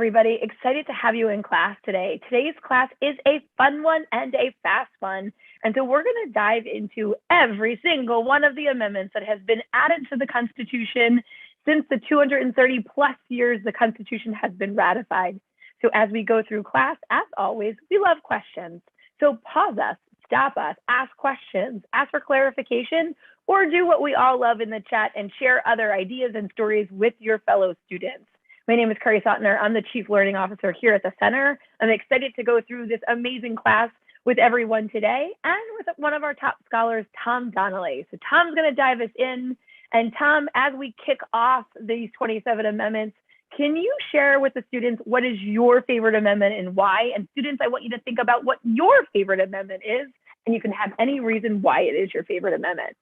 Everybody. Excited to have you in class today. Today's class is a fun one and a fast one. And so we're going to dive into every single one of the amendments that has been added to the Constitution since the 230 plus years the Constitution has been ratified. So as we go through class, as always, we love questions. So pause us, stop us, ask questions, ask for clarification, or do what we all love in the chat and share other ideas and stories with your fellow students. My name is Carrie Sottner. I'm the Chief Learning Officer here at the Center. I'm excited to go through this amazing class with everyone today and with one of our top scholars, Tom Donnelly. So Tom's going to dive us in. And Tom, as we kick off these 27 amendments, can you share with the students what is your favorite amendment and why? And students, I want you to think about what your favorite amendment is, and you can have any reason why it is your favorite amendment.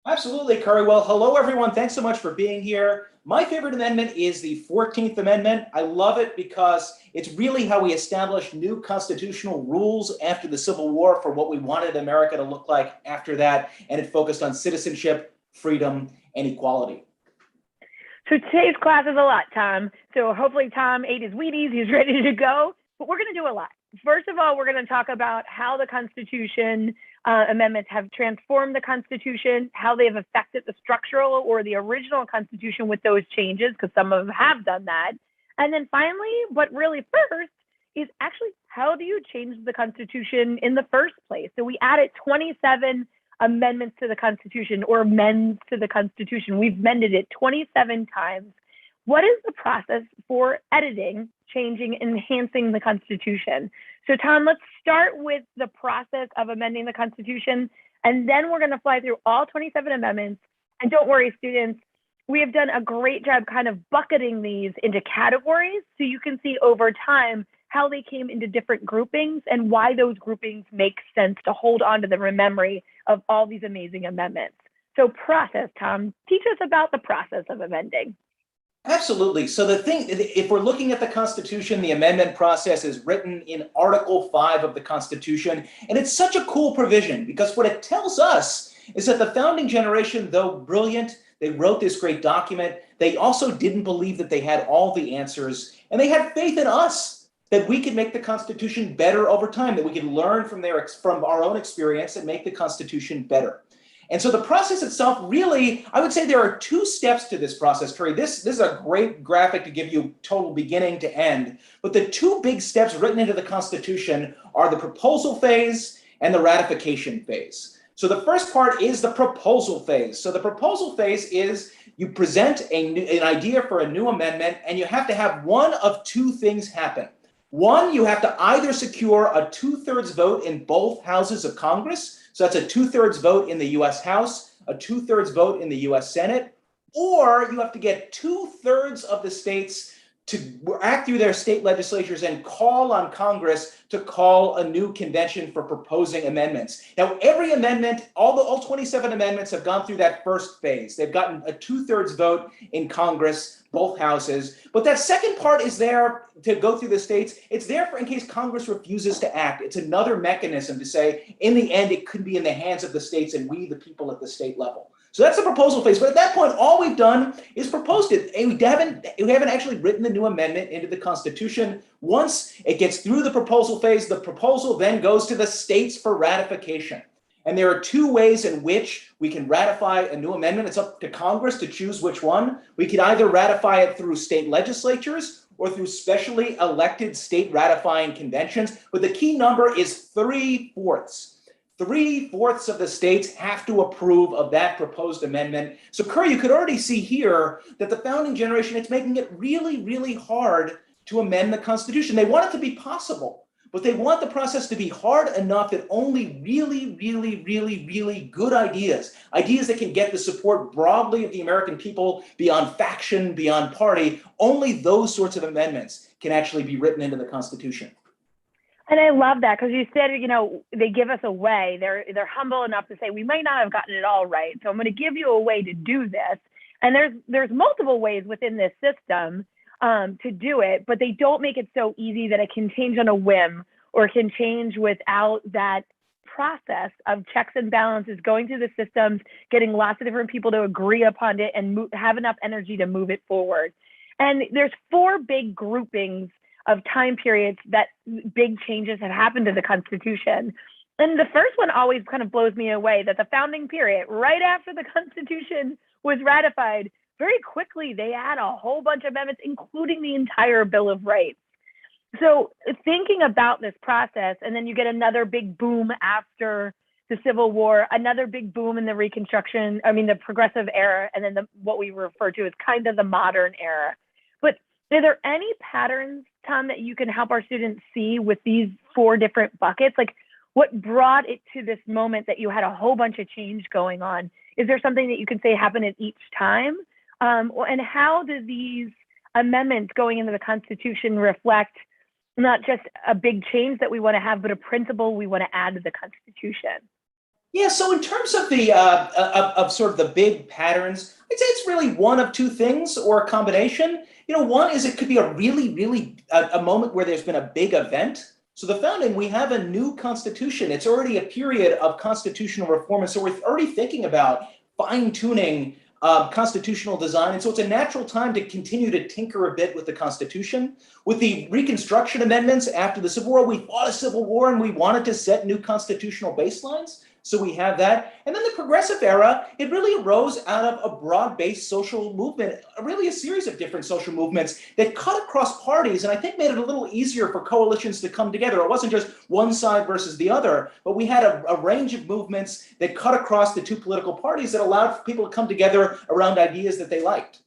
Absolutely, Curry. Well, hello, everyone. Thanks so much for being here. My favorite amendment is the 14th Amendment. I love it because it's really how we established new constitutional rules after the Civil War for what we wanted America to look like after that. And it focused on citizenship, freedom, and equality. So today's class is a lot, Tom. So hopefully Tom ate his Wheaties, he's ready to go, but we're going to do a lot. First of all, we're going to talk about how the Constitution amendments have transformed the Constitution, how they have affected the structural or the original Constitution with those changes, because some of them have done that. And then finally, what really first is actually how do you change the Constitution in the first place? So we added 27 amendments to the Constitution, or amends to the Constitution. We've amended it 27 times. What is the process for editing, changing, enhancing the Constitution? So Tom, let's start with the process of amending the Constitution, and then we're going to fly through all 27 amendments. And don't worry, students, we have done a great job kind of bucketing these into categories so you can see over time how they came into different groupings and why those groupings make sense to hold on to the memory of all these amazing amendments. So process, Tom, teach us about the process of amending. Absolutely. So the thing, if we're looking at the Constitution, the amendment process is written in Article 5 of the Constitution. And it's such a cool provision because what it tells us is that the founding generation, though brilliant, they wrote this great document. They also didn't believe that they had all the answers. And they had faith in us that we could make the Constitution better over time, that we could learn from our own experience and make the Constitution better. And so the process itself really, I would say there are two steps to this process, Curry. This is a great graphic to give you total beginning to end. But the two big steps written into the Constitution are the proposal phase and the ratification phase. So the first part is the proposal phase. So the proposal phase is you present an idea for a new amendment, and you have to have one of two things happen. One, you have to either secure a 2/3 vote in both houses of Congress. So that's a 2/3 vote in the US House, a 2/3 vote in the US Senate, or you have to get 2/3 of the states to act through their state legislatures and call on Congress to call a new convention for proposing amendments. Now, every amendment, all 27 amendments have gone through that first phase. They've gotten a 2/3 vote in Congress, both houses. But that second part is there to go through the states. It's there for in case Congress refuses to act. It's another mechanism to say, in the end, it could be in the hands of the states and we, the people at the state level. So that's the proposal phase. But at that point, all we've done is proposed it. And we haven't actually written the new amendment into the Constitution. Once it gets through the proposal phase, the proposal then goes to the states for ratification. And there are two ways in which we can ratify a new amendment. It's up to Congress to choose which one. We could either ratify it through state legislatures or through specially elected state ratifying conventions. But the key number is 3/4. 3/4 of the states have to approve of that proposed amendment. So, Curry, you could already see here that the founding generation, it's making it really, really hard to amend the Constitution. They want it to be possible, but they want the process to be hard enough that only really, really, really, really good ideas that can get the support broadly of the American people beyond faction, beyond party, only those sorts of amendments can actually be written into the Constitution. And I love that because you said, they give us a way. They're humble enough to say, we might not have gotten it all right. So I'm going to give you a way to do this. And there's multiple ways within this system to do it, but they don't make it so easy that it can change on a whim or can change without that process of checks and balances, going through the systems, getting lots of different people to agree upon it and have enough energy to move it forward. And there's four big groupings of time periods that big changes have happened to the Constitution. And the first one always kind of blows me away, that the founding period, right after the Constitution was ratified, very quickly they add a whole bunch of amendments, including the entire Bill of Rights. So thinking about this process, and then you get another big boom after the Civil War, another big boom in the the progressive era, and then what we refer to as kind of the modern era. But are there any patterns, Tom, that you can help our students see with these four different buckets? Like, what brought it to this moment that you had a whole bunch of change going on? Is there something that you can say happened at each time? And how do these amendments going into the Constitution reflect not just a big change that we want to have, but a principle we want to add to the Constitution? Yeah, so in terms of the sort of the big patterns, I'd say it's really one of two things or a combination. One is it could be a really a moment where there's been a big event. So the founding, we have a new constitution. It's already a period of constitutional reform, and so we're already thinking about fine-tuning constitutional design. And so it's a natural time to continue to tinker a bit with the Constitution. With the Reconstruction amendments after the Civil War, we fought a civil war and we wanted to set new constitutional baselines. So we have that. And then the progressive era, it really arose out of a broad-based social movement, really a series of different social movements that cut across parties, and I think made it a little easier for coalitions to come together. It wasn't just one side versus the other, but we had a range of movements that cut across the two political parties that allowed people to come together around ideas that they liked.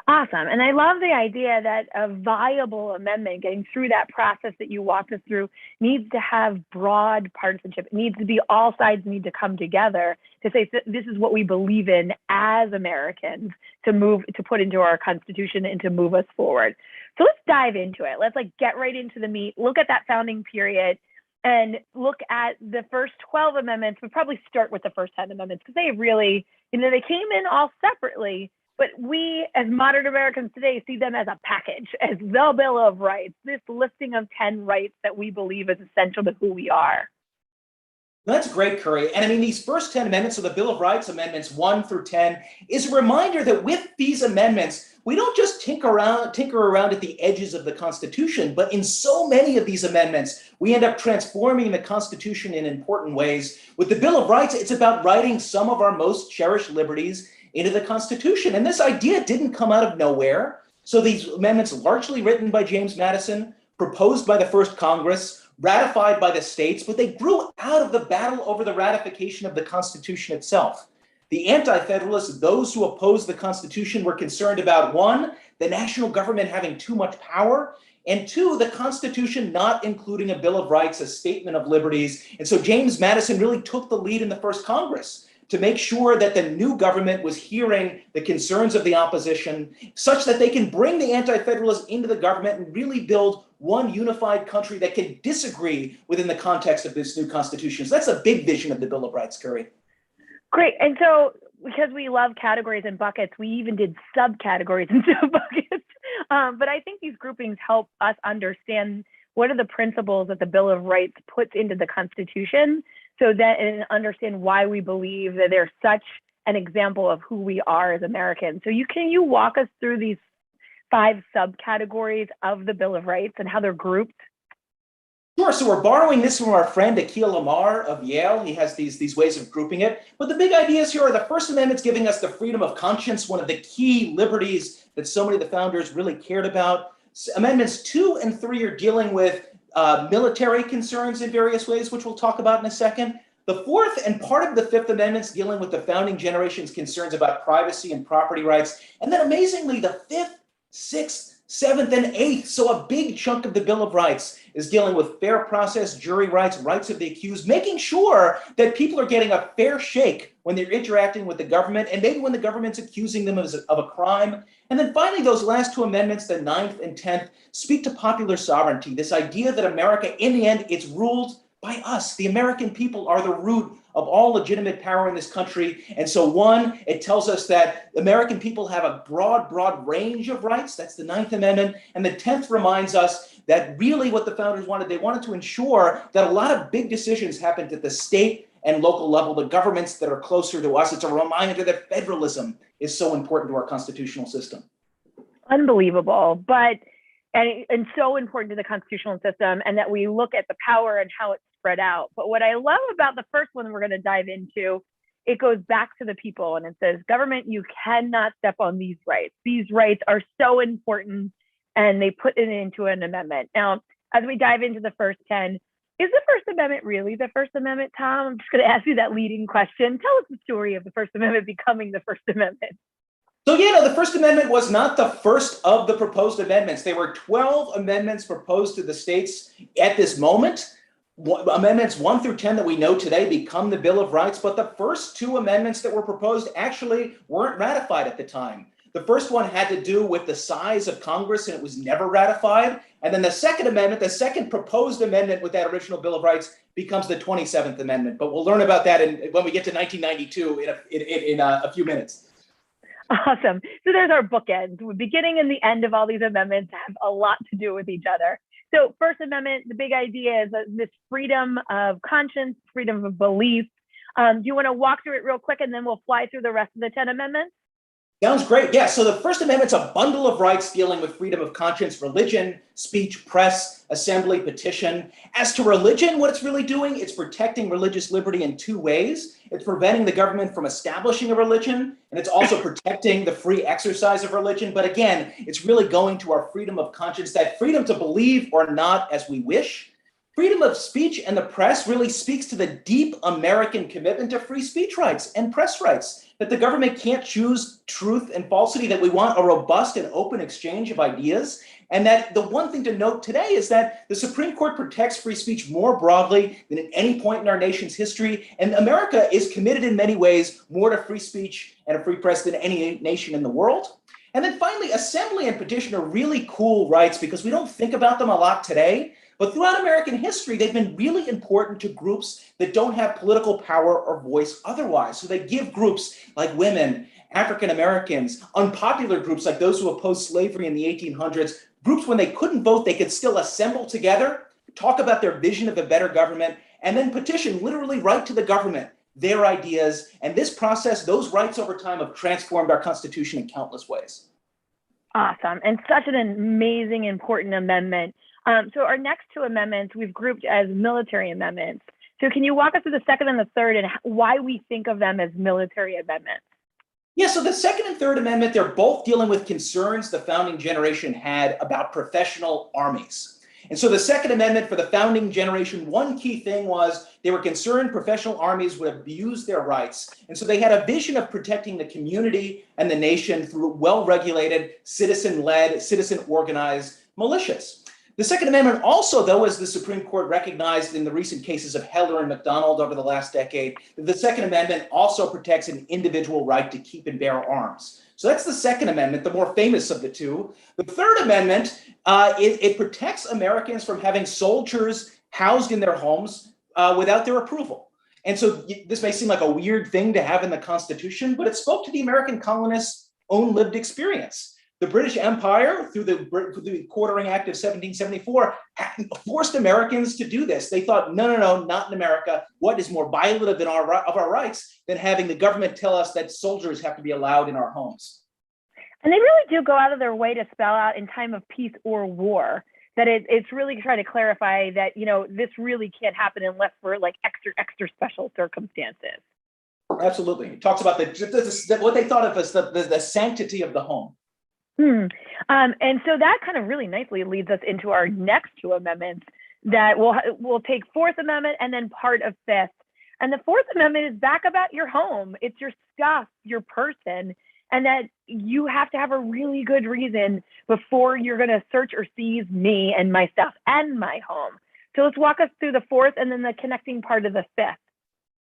Awesome. And I love the idea that a viable amendment, getting through that process that you walked us through, needs to have broad partisanship. It needs to be all sides need to come together to say this is what we believe in as Americans to put into our Constitution and to move us forward. So let's dive into it. Let's get right into the meat, look at that founding period, and look at the first 12 amendments. We'll probably start with the first 10 amendments because they really, they came in all separately. But we, as modern Americans today, see them as a package, as the Bill of Rights, this listing of 10 rights that we believe is essential to who we are. That's great, Curry. And these first 10 amendments, so the Bill of Rights, amendments 1 through 10, is a reminder that with these amendments, we don't just tinker around at the edges of the Constitution, but in so many of these amendments, we end up transforming the Constitution in important ways. With the Bill of Rights, it's about writing some of our most cherished liberties into the Constitution. And this idea didn't come out of nowhere. So these amendments, largely written by James Madison, proposed by the first Congress, ratified by the states, but they grew out of the battle over the ratification of the Constitution itself. The anti-federalists, those who opposed the Constitution, were concerned about, one, the national government having too much power, and two, the Constitution not including a Bill of Rights, a statement of liberties. And so James Madison really took the lead in the first Congress to make sure that the new government was hearing the concerns of the opposition such that they can bring the anti-federalists into the government and really build one unified country that can disagree within the context of this new Constitution. So that's a big vision of the Bill of Rights, Curry. Great. And so because we love categories and buckets, we even did subcategories and sub-buckets. But I think these groupings help us understand what are the principles that the Bill of Rights puts into the Constitution, so that and understand why we believe that they're such an example of who we are as Americans. So can you walk us through these 5 subcategories of the Bill of Rights and how they're grouped? Sure. So we're borrowing this from our friend Akhil Amar of Yale. He has these ways of grouping it. But the big ideas here are the First Amendment's giving us the freedom of conscience, one of the key liberties that so many of the founders really cared about. Amendments 2 and 3 are dealing with military concerns in various ways, which we'll talk about in a second. The fourth and part of the Fifth Amendment's dealing with the founding generation's concerns about privacy and property rights. And then amazingly, the fifth, sixth, seventh, and eighth, so a big chunk of the Bill of Rights is dealing with fair process, jury rights, rights of the accused, making sure that people are getting a fair shake when they're interacting with the government and maybe when the government's accusing them of a crime. And then finally, those last 2 amendments, the 9th and 10th, speak to popular sovereignty, this idea that America, in the end, it's ruled by us. The American people are the root of all legitimate power in this country. And so one, it tells us that American people have a broad range of rights. That's the 9th Amendment. And the 10th reminds us that really what the founders wanted, they wanted to ensure that a lot of big decisions happened at the state and local level, the governments that are closer to us. It's a reminder that federalism is so important to our constitutional system. Unbelievable, but and so important to the constitutional system, and that we look at the power and how it's spread out. But what I love about the first one we're going to dive into, it goes back to the people, and it says, government, you cannot step on these rights. These rights are so important, and they put it into an amendment. Now, as we dive into the first 10, is the First Amendment really the First Amendment, Tom? I'm just going to ask you that leading question. Tell us the story of the First Amendment becoming the First Amendment. So yeah, no, the First Amendment was not the first of the proposed amendments. There were 12 amendments proposed to the states at this moment. Amendments 1 through 10 that we know today become the Bill of Rights, but the first two amendments that were proposed actually weren't ratified at the time. The first one had to do with the size of Congress, and it was never ratified. And then the Second Amendment, the second proposed amendment with that original Bill of Rights, becomes the 27th Amendment. But we'll learn about that when we get to 1992 in a few minutes. Awesome. So there's our bookends. The beginning and the end of all these amendments have a lot to do with each other. So First Amendment, the big idea is this freedom of conscience, freedom of belief. Do you want to walk through it real quick, and then we'll fly through the rest of the 10 amendments? Sounds great. Yeah. So the First Amendment's a bundle of rights dealing with freedom of conscience, religion, speech, press, assembly, petition. As to religion, what it's really doing, it's protecting religious liberty in two ways. It's preventing the government from establishing a religion, and it's also protecting the free exercise of religion. But again, it's really going to our freedom of conscience, that freedom to believe or not as we wish. Freedom of speech and the press really speaks to the deep American commitment to free speech rights and press rights, that the government can't choose truth and falsity, that we want a robust and open exchange of ideas. And that the one thing to note today is that the Supreme Court protects free speech more broadly than at any point in our nation's history. And America is committed in many ways more to free speech and a free press than any nation in the world. And then finally, assembly and petition are really cool rights because we don't think about them a lot today. But throughout American history, they've been really important to groups that don't have political power or voice otherwise. So they give groups like women, African Americans, unpopular groups like those who opposed slavery in the 1800s, groups when they couldn't vote, they could still assemble together, talk about their vision of a better government, and then petition, literally write to the government their ideas. And this process, those rights over time have transformed our Constitution in countless ways. Awesome. And such an amazing, important amendment. So our next two amendments we've grouped as military amendments. So can you walk us through the second and the third and why we think of them as military amendments? Yeah, so the Second and Third Amendment, they're both dealing with concerns the founding generation had about professional armies. And so the Second Amendment for the founding generation, one key thing was they were concerned professional armies would abuse their rights. And so they had a vision of protecting the community and the nation through well-regulated, citizen-led, citizen-organized militias. The Second Amendment also, though, as the Supreme Court recognized in the recent cases of Heller and McDonald over the last decade, the Second Amendment also protects an individual right to keep and bear arms. So that's the Second Amendment, the more famous of the two. The Third Amendment, it protects Americans from having soldiers housed in their homes without their approval. And so this may seem like a weird thing to have in the Constitution, but it spoke to the American colonists' own lived experience. The British Empire, through the Quartering Act of 1774, forced Americans to do this. They thought, no, not in America. What is more violative of our rights than having the government tell us that soldiers have to be allowed in our homes? And they really do go out of their way to spell out in time of peace or war that it's really trying to clarify that, this really can't happen unless for like extra special circumstances. Absolutely. It talks about what they thought of as the sanctity of the home. And so that kind of really nicely leads us into our next two amendments that we'll take Fourth Amendment and then part of Fifth. And the Fourth Amendment is back about your home. It's your stuff, your person, and that you have to have a really good reason before you're going to search or seize me and my stuff and my home. So let's walk us through the fourth and then the connecting part of the fifth.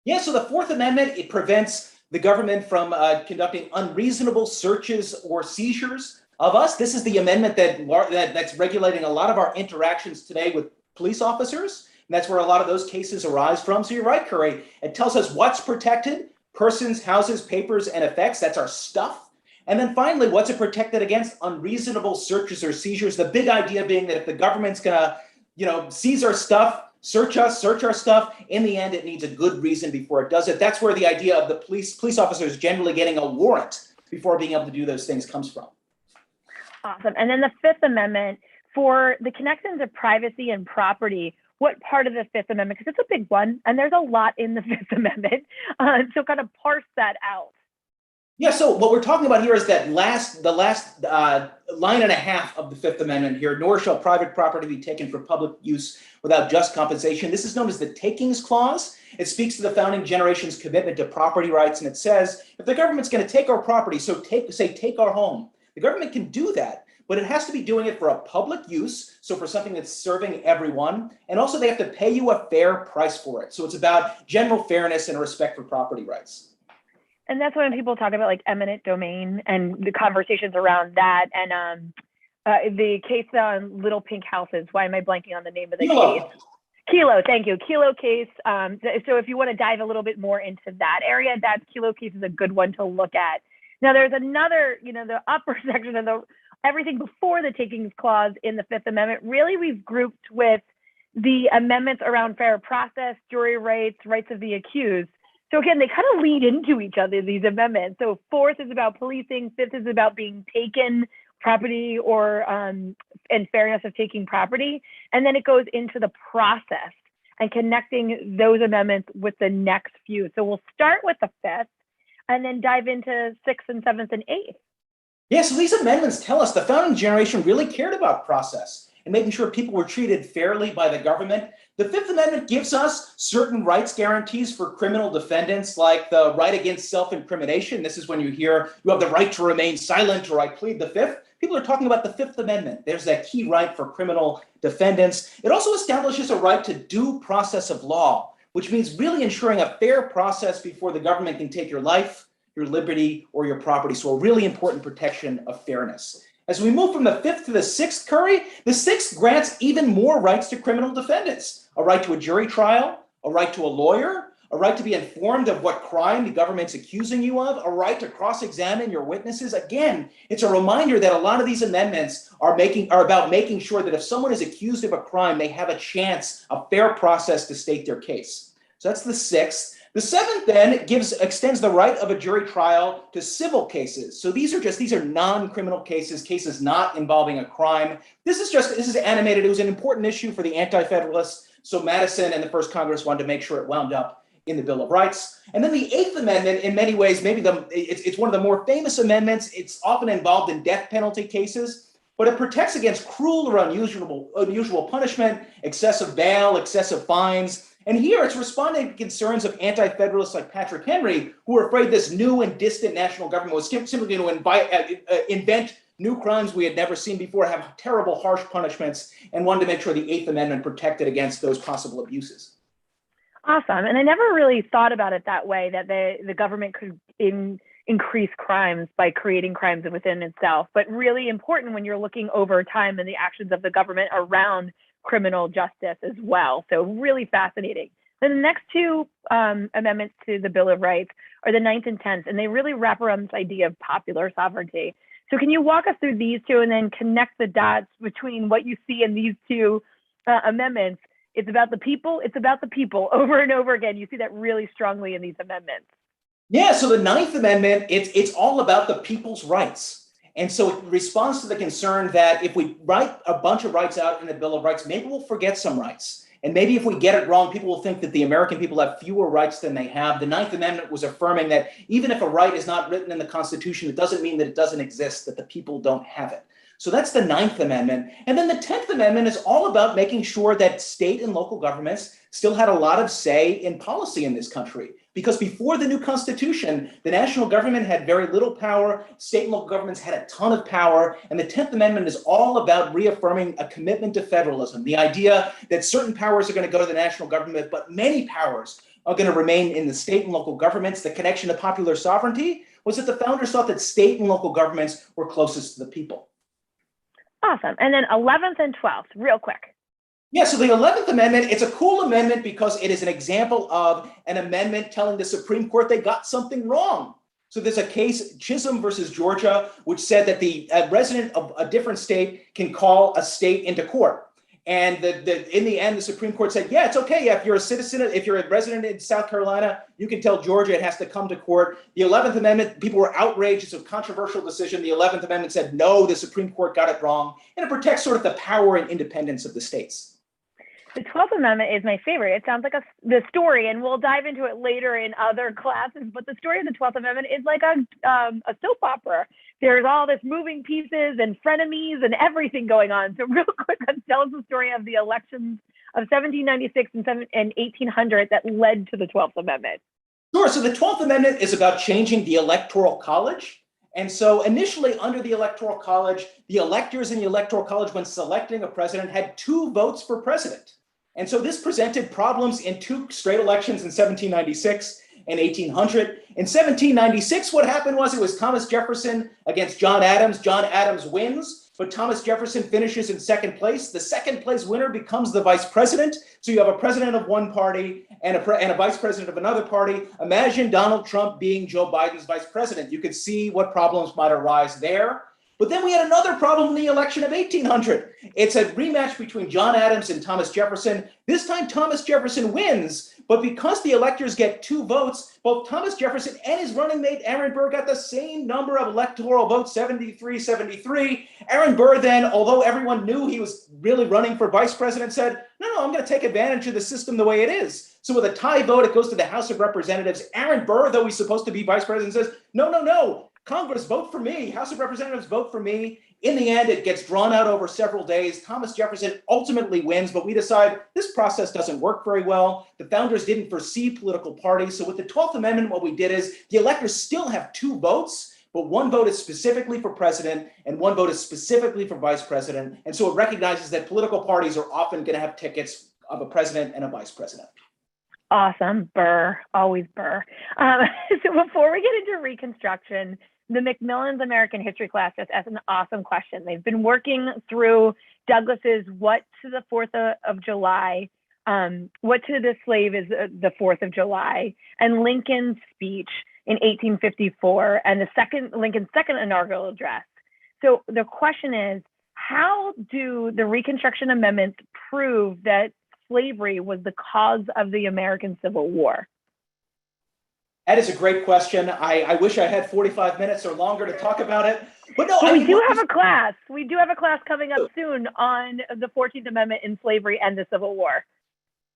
Yeah, so the Fourth Amendment, it prevents the government from conducting unreasonable searches or seizures of us. This is the amendment that's regulating a lot of our interactions today with police officers. And that's where a lot of those cases arise from. So you're right, Curry. It tells us what's protected: persons, houses, papers, and effects. That's our stuff. And then finally, what's it protected against? Unreasonable searches or seizures. The big idea being that if the government's gonna, seize our stuff, search our stuff, in the end, it needs a good reason before it does it. That's where the idea of the police officers generally getting a warrant before being able to do those things comes from. Awesome. And then the Fifth Amendment, for the connections of privacy and property, what part of the Fifth Amendment, because it's a big one, and there's a lot in the Fifth Amendment, so kind of parse that out. Yeah, so what we're talking about here is that the last line and a half of the Fifth Amendment here, nor shall private property be taken for public use without just compensation. This is known as the Takings Clause. It speaks to the founding generation's commitment to property rights, and it says, if the government's going to take our property, so take our home, the government can do that, but it has to be doing it for a public use, so for something that's serving everyone, and also they have to pay you a fair price for it. So it's about general fairness and respect for property rights. And that's when people talk about like eminent domain and the conversations around that, and the case on Little Pink Houses. Why am I blanking on the name of the case? Kelo, thank you. Kelo case. So if you want to dive a little bit more into that area, that Kelo case is a good one to look at. Now there's another, the upper section of everything before the Takings Clause in the Fifth Amendment. Really, we've grouped with the amendments around fair process, jury rights, rights of the accused. So again, they kind of lead into each other, these amendments. So fourth is about policing, fifth is about being taken property or and fairness of taking property. And then it goes into the process and connecting those amendments with the next few. So we'll start with the fifth and then dive into sixth and seventh and eighth. Yeah, so these amendments tell us the founding generation really cared about process and making sure people were treated fairly by the government. The Fifth Amendment gives us certain rights guarantees for criminal defendants, like the right against self-incrimination. This is when you hear you have the right to remain silent or I plead the Fifth. People are talking about the Fifth Amendment. There's that key right for criminal defendants. It also establishes a right to due process of law, which means really ensuring a fair process before the government can take your life, your liberty, or your property. So a really important protection of fairness. As we move from the fifth to the sixth, Curry, the sixth grants even more rights to criminal defendants. A right to a jury trial, a right to a lawyer, a right to be informed of what crime the government's accusing you of, a right to cross-examine your witnesses. Again, it's a reminder that a lot of these amendments are about making sure that if someone is accused of a crime, they have a chance, a fair process to state their case. So that's the sixth. The seventh then extends the right of a jury trial to civil cases. So these are non-criminal cases not involving a crime. This is animated. It was an important issue for the anti-federalists. So Madison and the first Congress wanted to make sure it wound up in the Bill of Rights. And then the Eighth Amendment, in many ways, it's one of the more famous amendments. It's often involved in death penalty cases, but it protects against cruel or unusual punishment, excessive bail, excessive fines. And here it's responding to concerns of anti-federalists like Patrick Henry, who were afraid this new and distant national government was simply going to invent new crimes we had never seen before, have terrible, harsh punishments, and wanted to make sure the Eighth Amendment protected against those possible abuses. Awesome. And I never really thought about it that way, that the government could increase crimes by creating crimes within itself, but really important when you're looking over time and the actions of the government around criminal justice as well. So really fascinating. Then the next two amendments to the Bill of Rights are the 9th and 10th, and they really wrap around this idea of popular sovereignty. So can you walk us through these two and then connect the dots between what you see in these two amendments? It's about the people. It's about the people over and over again. You see that really strongly in these amendments. Yeah, so the 9th Amendment, it's all about the people's rights. And so it responds to the concern that if we write a bunch of rights out in the Bill of Rights, maybe we'll forget some rights. And maybe if we get it wrong, people will think that the American people have fewer rights than they have. The 9th Amendment was affirming that even if a right is not written in the Constitution, it doesn't mean that it doesn't exist, that the people don't have it. So that's the 9th Amendment. And then the 10th Amendment is all about making sure that state and local governments still had a lot of say in policy in this country. Because before the new Constitution, the national government had very little power, state and local governments had a ton of power, and the 10th Amendment is all about reaffirming a commitment to federalism, the idea that certain powers are going to go to the national government, but many powers are going to remain in the state and local governments. The connection to popular sovereignty was that the founders thought that state and local governments were closest to the people. Awesome. And then 11th and 12th, real quick. Yeah, so the 11th Amendment, it's a cool amendment because it is an example of an amendment telling the Supreme Court they got something wrong. So there's a case, Chisholm versus Georgia, which said that the resident of a different state can call a state into court. And in the end, the Supreme Court said, yeah, it's okay. If you're a citizen, if you're a resident in South Carolina, you can tell Georgia it has to come to court. The 11th Amendment, people were outraged. It's a controversial decision. The 11th Amendment said, no, the Supreme Court got it wrong. And it protects sort of the power and independence of the states. The 12th Amendment is my favorite. It sounds like the story, and we'll dive into it later in other classes, but the story of the 12th Amendment is like a soap opera. There's all this moving pieces and frenemies and everything going on. So real quick, tell us the story of the elections of 1796 and 1800 that led to the 12th Amendment. Sure. So the 12th Amendment is about changing the Electoral College. And so initially under the Electoral College, the electors in the Electoral College, when selecting a president, had 2 votes for president. And so this presented problems in 2 straight elections in 1796 and 1800. In 1796, what happened was it was Thomas Jefferson against John Adams. John Adams wins, but Thomas Jefferson finishes in 2nd place. The 2nd place winner becomes the vice president. So you have a president of one party and a vice president of another party. Imagine Donald Trump being Joe Biden's vice president. You could see what problems might arise there. But then we had another problem in the election of 1800. It's a rematch between John Adams and Thomas Jefferson. This time Thomas Jefferson wins, but because the electors get 2 votes, both Thomas Jefferson and his running mate Aaron Burr got the same number of electoral votes, 73-73. Aaron Burr then, although everyone knew he was really running for vice president, said, no, I'm going to take advantage of the system the way it is. So with a tie vote, it goes to the House of Representatives. Aaron Burr, though he's supposed to be vice president, says, no. Congress, vote for me. House of Representatives, vote for me. In the end, it gets drawn out over several days. Thomas Jefferson ultimately wins, but we decide this process doesn't work very well. The founders didn't foresee political parties. So with the 12th Amendment, what we did is the electors still have 2 votes, but 1 vote is specifically for president and 1 vote is specifically for vice president. And so it recognizes that political parties are often going to have tickets of a president and a vice president. Awesome. Burr, always Burr. So before we get into Reconstruction, the Macmillan's American History class just asked an awesome question. They've been working through Douglas's What to the 4th of July, What to the Slave is the 4th of July, and Lincoln's speech in 1854, and Lincoln's second inaugural address. So the question is, how do the Reconstruction Amendments prove that slavery was the cause of the American Civil War? That is a great question. I wish I had 45 minutes or longer to talk about it. But no, we do have a class. We do have a class coming up soon on the 14th Amendment in slavery and the Civil War.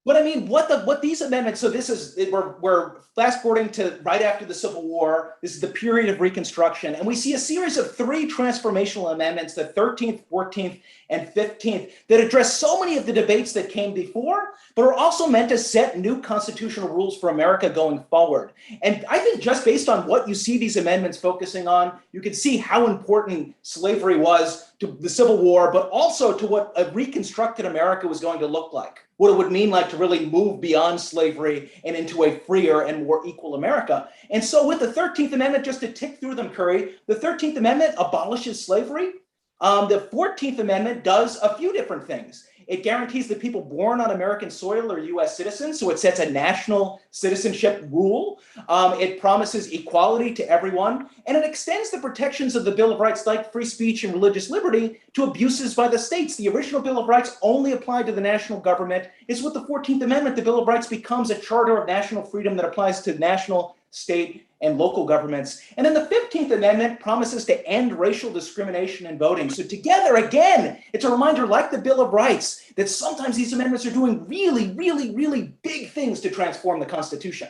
But I mean, what these amendments, so this is, we're fast forwarding to right after the Civil War. This is the period of Reconstruction. And we see a series of 3 transformational amendments, the 13th, 14th, and 15th, that address so many of the debates that came before, but are also meant to set new constitutional rules for America going forward. And I think just based on what you see these amendments focusing on, you can see how important slavery was to the Civil War, but also to what a reconstructed America was going to look like, what it would mean like to really move beyond slavery and into a freer and more equal America. And so with the 13th Amendment, just to tick through them, Curry, the 13th Amendment abolishes slavery. The 14th Amendment does a few different things. It guarantees that people born on American soil are U.S. citizens, so it sets a national citizenship rule. It promises equality to everyone, and it extends the protections of the Bill of Rights, like free speech and religious liberty, to abuses by the states. The original Bill of Rights only applied to the national government. It's with the 14th Amendment, the Bill of Rights becomes a charter of national freedom that applies to national, state, and local governments. And then the 15th Amendment promises to end racial discrimination in voting. So together, again, it's a reminder, like the Bill of Rights, that sometimes these amendments are doing really, really, really big things to transform the Constitution.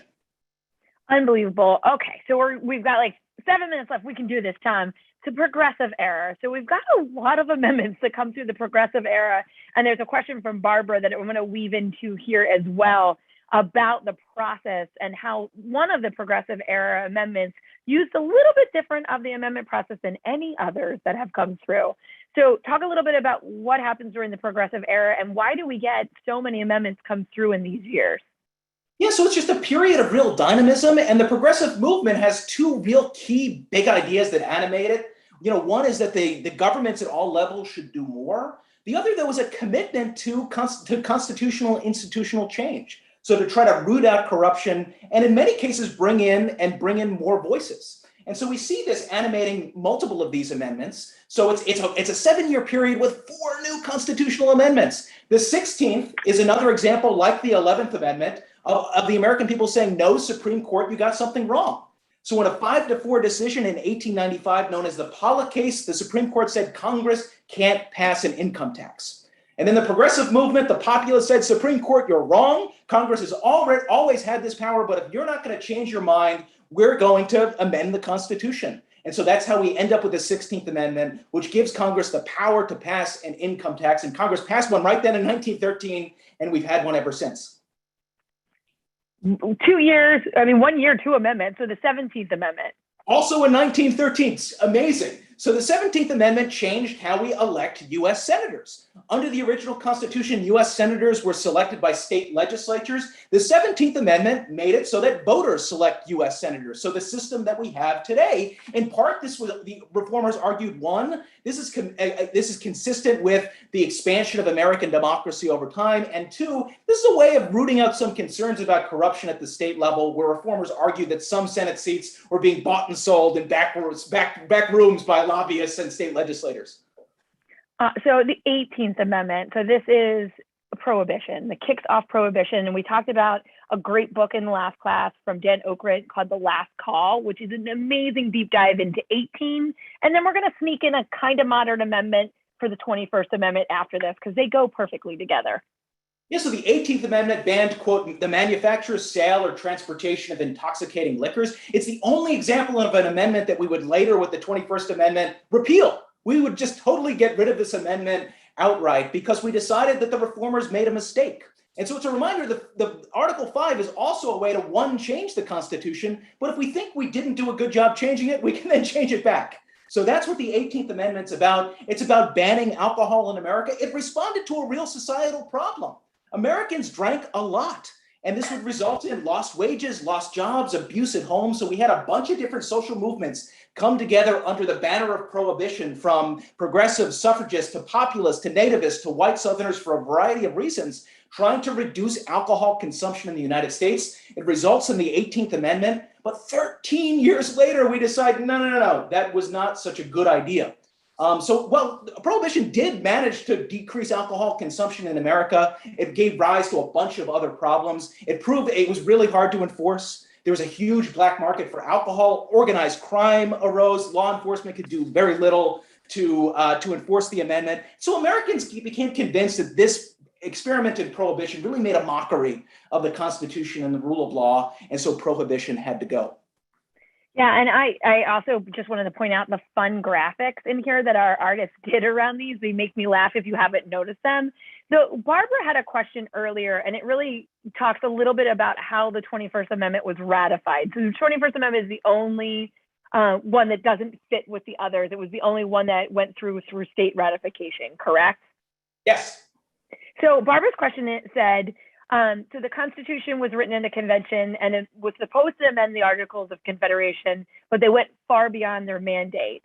Unbelievable. Okay, so we've got like 7 minutes left. We can do this, Tom. To progressive era. So we've got a lot of amendments that come through the progressive era. And there's a question from Barbara that I'm going to weave into here as well, about the process and how one of the progressive era amendments used a little bit different of the amendment process than any others that have come through. So talk a little bit about what happens during the progressive era and why do we get so many amendments come through in these years? Yeah, so it's just a period of real dynamism, and the progressive movement has 2 real key big ideas that animate it. You know, one is that the governments at all levels should do more. The other, there was a commitment to constitutional institutional change. So to try to root out corruption and in many cases bring in more voices. And so we see this animating multiple of these amendments. So it's a 7-year period with 4 new constitutional amendments. The 16th is another example, like the 11th Amendment, of the American people saying, no, Supreme Court, you got something wrong. So in a 5-4 decision in 1895, known as the Pollock case, the Supreme Court said Congress can't pass an income tax. And in the progressive movement, the populace said, Supreme Court, you're wrong. Congress has always had this power, but if you're not going to change your mind, we're going to amend the Constitution. And so that's how we end up with the 16th Amendment, which gives Congress the power to pass an income tax. And Congress passed one right then in 1913, and we've had one ever since. 2 years, 1 year, 2 amendments. So the 17th Amendment. Also in 1913, amazing. So the 17th Amendment changed how we elect U.S. senators. Under the original Constitution, U.S. senators were selected by state legislatures. The 17th Amendment made it so that voters select U.S. senators. So the system that we have today, in part, this was the reformers argued, one, this is consistent with the expansion of American democracy over time, and two, this is a way of rooting out some concerns about corruption at the state level, where reformers argued that some Senate seats were being bought and sold in back rooms by lobbyists and state legislators. So the 18th Amendment, so this is prohibition, that kicks off prohibition. And we talked about a great book in the last class from Dan Okrent called The Last Call, which is an amazing deep dive into 18. And then we're going to sneak in a kind of modern amendment for the 21st Amendment after this, because they go perfectly together. Yeah, so the 18th Amendment banned, quote, the manufacture, sale, or transportation of intoxicating liquors. It's the only example of an amendment that we would later, with the 21st Amendment, repeal. We would just totally get rid of this amendment outright because we decided that the reformers made a mistake. And so it's a reminder that the Article 5 is also a way to, one, change the Constitution, but if we think we didn't do a good job changing it, we can then change it back. So that's what the 18th Amendment's about. It's about banning alcohol in America. It responded to a real societal problem. Americans drank a lot, and this would result in lost wages, lost jobs, abuse at home. So we had a bunch of different social movements come together under the banner of prohibition, from progressive suffragists to populists to nativists to white Southerners, for a variety of reasons, trying to reduce alcohol consumption in the United States. It results in the 18th Amendment, but 13 years later, we decide, no, that was not such a good idea. Prohibition did manage to decrease alcohol consumption in America. It gave rise to a bunch of other problems. It proved it was really hard to enforce. There was a huge black market for alcohol. Organized crime arose. Law enforcement could do very little to enforce the amendment. So Americans became convinced that this experiment in prohibition really made a mockery of the Constitution and the rule of law, and so prohibition had to go. Yeah, and I also just wanted to point out the fun graphics in here that our artists did around these. They make me laugh if you haven't noticed them. So Barbara had a question earlier, and it really talks a little bit about how the 21st Amendment was ratified. So the 21st Amendment is the only one that doesn't fit with the others. It was the only one that went through state ratification, correct? Yes. So Barbara's question said, so the Constitution was written in a convention, and it was supposed to amend the Articles of Confederation, but they went far beyond their mandate.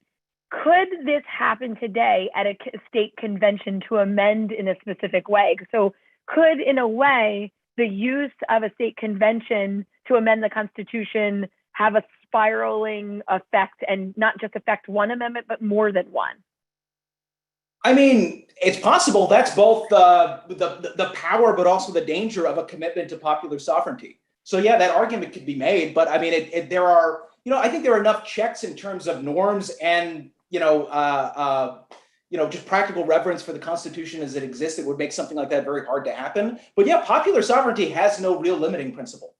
Could this happen today at a state convention to amend in a specific way? So could, in a way, the use of a state convention to amend the Constitution have a spiraling effect, and not just affect one amendment, but more than one? I mean, it's possible. That's both the power, but also the danger of a commitment to popular sovereignty. So yeah, that argument could be made, but I mean, I think there are enough checks in terms of norms and, just practical reverence for the Constitution as it exists. It would make something like that very hard to happen. But yeah, popular sovereignty has no real limiting principle.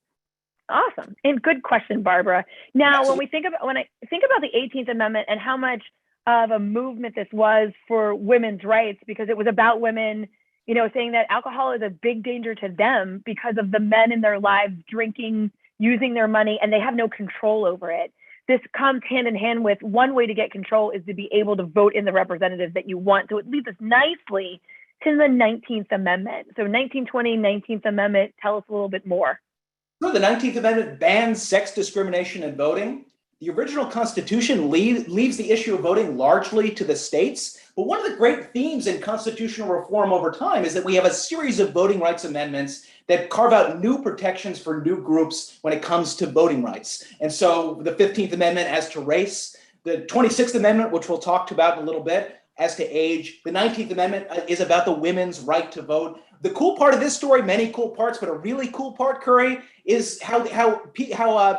Awesome. And good question, Barbara. Now, Absolutely. when I think about the 18th Amendment and how much of a movement this was for women's rights, because it was about women, saying that alcohol is a big danger to them because of the men in their lives drinking, using their money, and they have no control over it. This comes hand in hand with one way to get control is to be able to vote in the representatives that you want. So it leads us nicely to the 19th Amendment. So 1920, 19th Amendment, tell us a little bit more. So the 19th Amendment bans sex discrimination in voting. The original Constitution leaves the issue of voting largely to the states. But one of the great themes in constitutional reform over time is that we have a series of voting rights amendments that carve out new protections for new groups when it comes to voting rights. And so the 15th Amendment as to race, the 26th Amendment, which we'll talk about in a little bit, as to age. The 19th Amendment is about the women's right to vote. The cool part of this story, many cool parts, but a really cool part, Curry, is how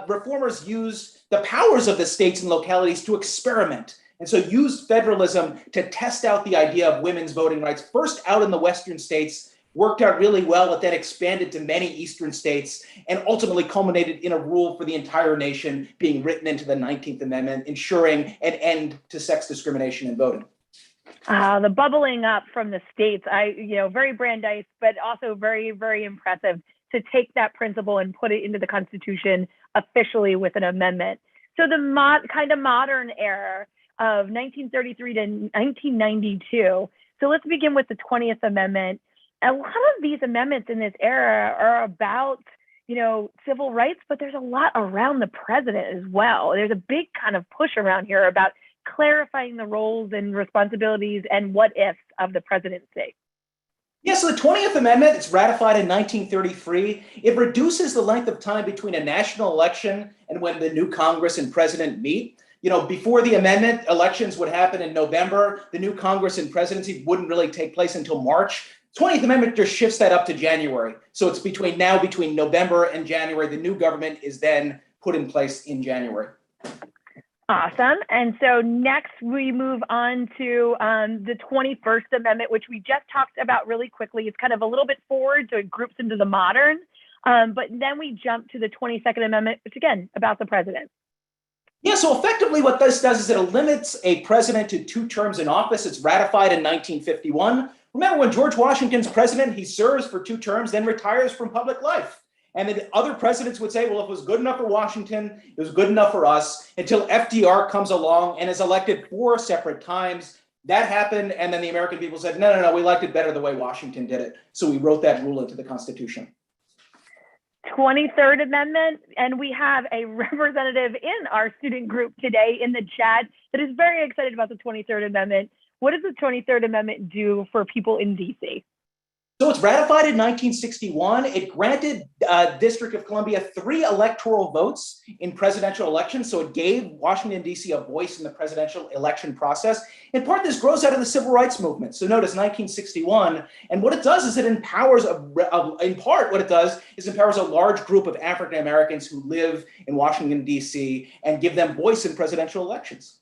reformers used the powers of the states and localities to experiment. And so used federalism to test out the idea of women's voting rights, first out in the Western states, worked out really well, but then expanded to many Eastern states, and ultimately culminated in a rule for the entire nation being written into the 19th Amendment, ensuring an end to sex discrimination in voting. The bubbling up from the states, very Brandeis, but also very, very impressive to take that principle and put it into the Constitution officially with an amendment. So the kind of modern era of 1933 to 1992. So let's begin with the 20th Amendment. A lot of these amendments in this era are about, civil rights, but there's a lot around the president as well. There's a big kind of push around here about clarifying the roles and responsibilities and what ifs of the presidency. Yeah, so the 20th Amendment, it's ratified in 1933. It reduces the length of time between a national election and when the new Congress and president meet. Before the amendment, elections would happen in November. The new Congress and presidency wouldn't really take place until March. 20th Amendment just shifts that up to January. So it's between November and January. The new government is then put in place in January. Awesome. And so next we move on to the 21st Amendment, which we just talked about really quickly. It's kind of a little bit forward, so it groups into the modern. But then we jump to the 22nd Amendment, which again, about the president. Yeah, so effectively what this does is it limits a president to 2 terms in office. It's ratified in 1951. Remember, when George Washington's president, he serves for 2 terms, then retires from public life. And then other presidents would say, well, if it was good enough for Washington, it was good enough for us, until FDR comes along and is elected 4 separate times. That happened, and then the American people said, no, we liked it better the way Washington did it. So we wrote that rule into the Constitution. 23rd Amendment, and we have a representative in our student group today in the chat that is very excited about the 23rd Amendment. What does the 23rd Amendment do for people in DC? So it's ratified in 1961. It granted District of Columbia 3 electoral votes in presidential elections. So it gave Washington, D.C. a voice in the presidential election process. In part, this grows out of the civil rights movement. So notice 1961. And what it does is it empowers, empowers a large group of African Americans who live in Washington, D.C. and give them voice in presidential elections.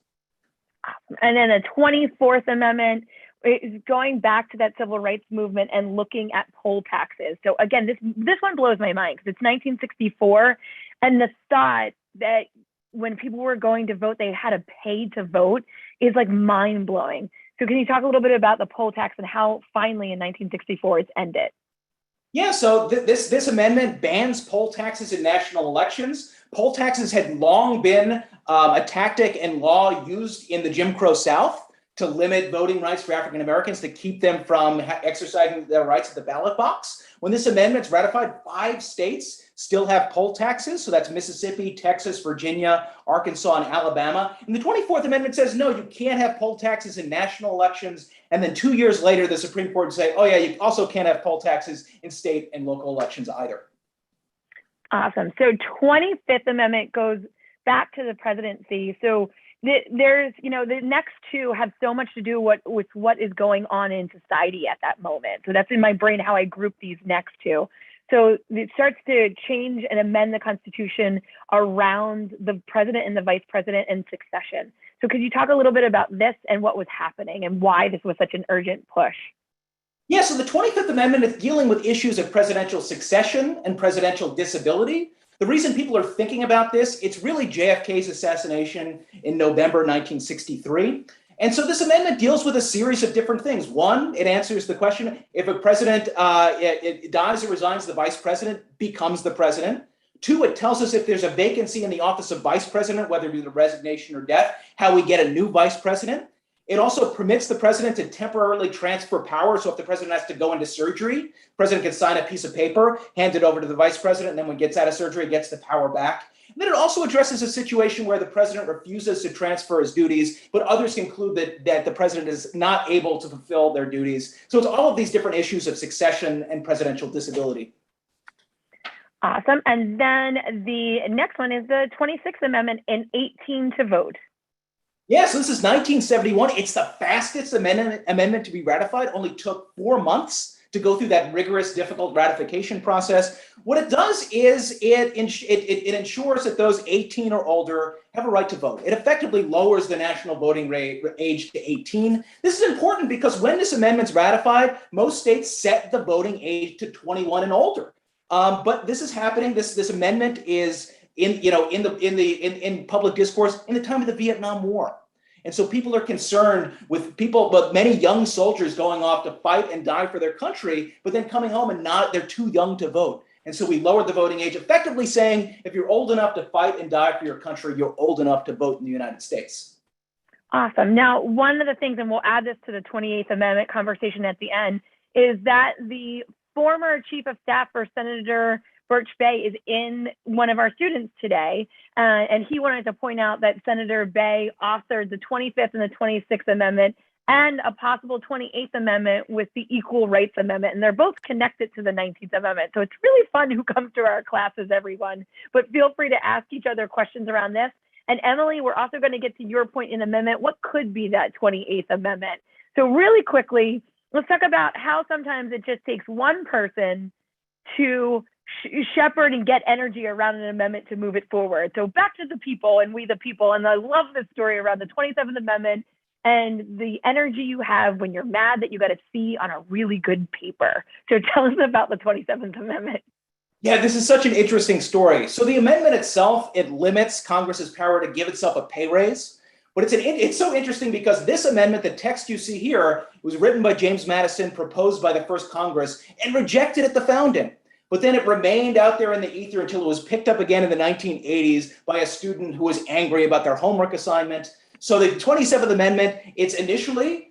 And then the 24th Amendment is going back to that civil rights movement and looking at poll taxes. So again, this one blows my mind because it's 1964, and the thought that when people were going to vote, they had to pay to vote is like mind blowing. So can you talk a little bit about the poll tax and how finally in 1964 it's ended? Yeah, so this amendment bans poll taxes in national elections. Poll taxes had long been a tactic and law used in the Jim Crow South to limit voting rights for African Americans, to keep them from exercising their rights at the ballot box. When this amendment's ratified, 5 states still have poll taxes. So that's Mississippi, Texas, Virginia, Arkansas, and Alabama. And the 24th Amendment says, no, you can't have poll taxes in national elections. And then 2 years later, the Supreme Court would say, oh yeah, you also can't have poll taxes in state and local elections either. Awesome. So 25th Amendment goes back to the presidency. So there's, the next 2 have so much to do with what is going on in society at that moment. So that's in my brain how I group these next 2. So it starts to change and amend the Constitution around the president and the vice president and succession. So could you talk a little bit about this and what was happening and why this was such an urgent push? Yeah, so the 25th Amendment is dealing with issues of presidential succession and presidential disability. The reason people are thinking about this, it's really JFK's assassination in November 1963. And so this amendment deals with a series of different things. One, it answers the question, if a president dies or resigns, the vice president becomes the president. 2, it tells us if there's a vacancy in the office of vice president, whether due to resignation or death, how we get a new vice president. It also permits the president to temporarily transfer power. So if the president has to go into surgery, the president can sign a piece of paper, hand it over to the vice president, and then when he gets out of surgery, gets the power back. And then it also addresses a situation where the president refuses to transfer his duties, but others conclude that the president is not able to fulfill their duties. So it's all of these different issues of succession and presidential disability. Awesome. And then the next one is the 26th Amendment in 18 to vote. Yeah, so this is 1971. It's the fastest amendment to be ratified. Only took 4 months to go through that rigorous, difficult ratification process. What it does is it ensures that those 18 or older have a right to vote. It effectively lowers the national voting age to 18. This is important because when this amendment's ratified, most states set the voting age to 21 and older. But this is happening. This amendment is in public discourse in the time of the Vietnam War. And so people are concerned with but many young soldiers going off to fight and die for their country, but then coming home and they're too young to vote. And so we lowered the voting age, effectively saying, if you're old enough to fight and die for your country, you're old enough to vote in the United States. Awesome. Now, one of the things, and we'll add this to the 28th Amendment conversation at the end, is that the former chief of staff for Senator Birch Bayh is in one of our students today, and he wanted to point out that Senator Bayh authored the 25th and the 26th Amendment and a possible 28th Amendment with the Equal Rights Amendment, and they're both connected to the 19th Amendment. So it's really fun who comes to our classes, everyone, but feel free to ask each other questions around this. And Emily, we're also going to get to your point in amendment. What could be that 28th Amendment? So really quickly, let's talk about how sometimes it just takes one person to shepherd and get energy around an amendment to move it forward. So back to the people and we the people. And I love this story around the 27th Amendment and the energy you have when you're mad that you got a C on a really good paper. So tell us about the 27th Amendment. Yeah, this is such an interesting story. So the amendment itself, it limits Congress's power to give itself a pay raise. But it's so interesting because this amendment, the text you see here, was written by James Madison, proposed by the first Congress, and rejected at the founding. But then it remained out there in the ether until it was picked up again in the 1980s by a student who was angry about their homework assignment. So the 27th Amendment, it's initially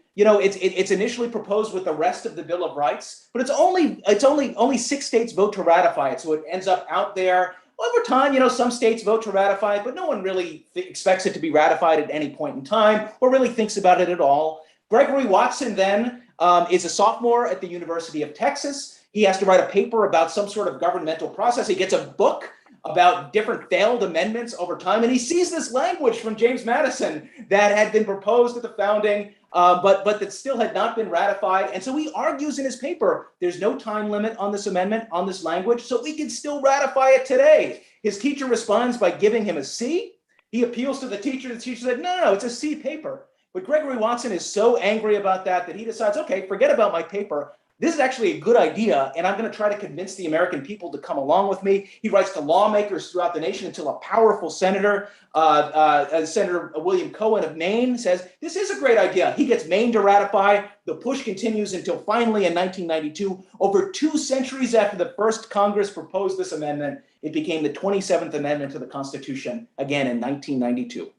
proposed with the rest of the Bill of Rights, but it's only 6 states vote to ratify it. So it ends up out there. Over time, some states vote to ratify it, but no one really expects it to be ratified at any point in time or really thinks about it at all. Gregory Watson then is a sophomore at the University of Texas. He has to write a paper about some sort of governmental process. He gets a book about different failed amendments over time, and he sees this language from James Madison that had been proposed at the founding, but that still had not been ratified. And so he argues in his paper, there's no time limit on this amendment, on this language, so we can still ratify it today. His teacher responds by giving him a C. He appeals to the teacher. The teacher said, no, it's a C paper. But Gregory Watson is so angry about that he decides, okay, forget about my paper. This is actually a good idea, and I'm going to try to convince the American people to come along with me. He writes to lawmakers throughout the nation until a powerful senator, Senator William Cohen of Maine, says, this is a great idea. He gets Maine to ratify. The push continues until finally in 1992, over 2 centuries after the first Congress proposed this amendment, it became the 27th Amendment to the Constitution, again in 1992.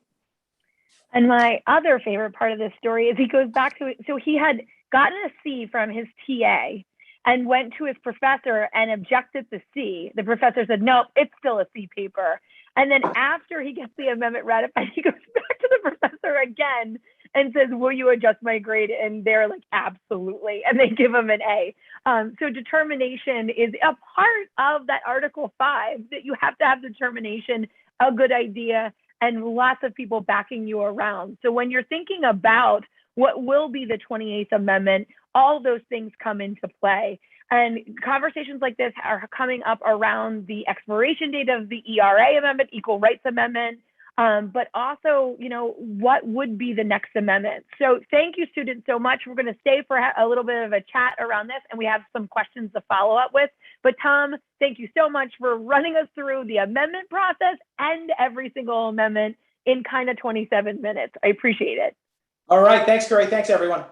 And my other favorite part of this story is he goes back to it. So he had gotten a C from his TA and went to his professor and objected to C. The professor said, no, it's still a C paper. And then after he gets the amendment ratified, he goes back to the professor again and says, will you adjust my grade? And they're like, absolutely. And they give him an A. So determination is a part of that Article 5, that you have to have determination, a good idea, and lots of people backing you around. So when you're thinking about what will be the 28th Amendment, all those things come into play. And conversations like this are coming up around the expiration date of the ERA Amendment, Equal Rights Amendment, but also, what would be the next amendment? So thank you, students, so much. We're going to stay for a little bit of a chat around this, and we have some questions to follow up with. But Tom, thank you so much for running us through the amendment process and every single amendment in kind of 27 minutes. I appreciate it. All right. Thanks, Gary. Thanks, everyone.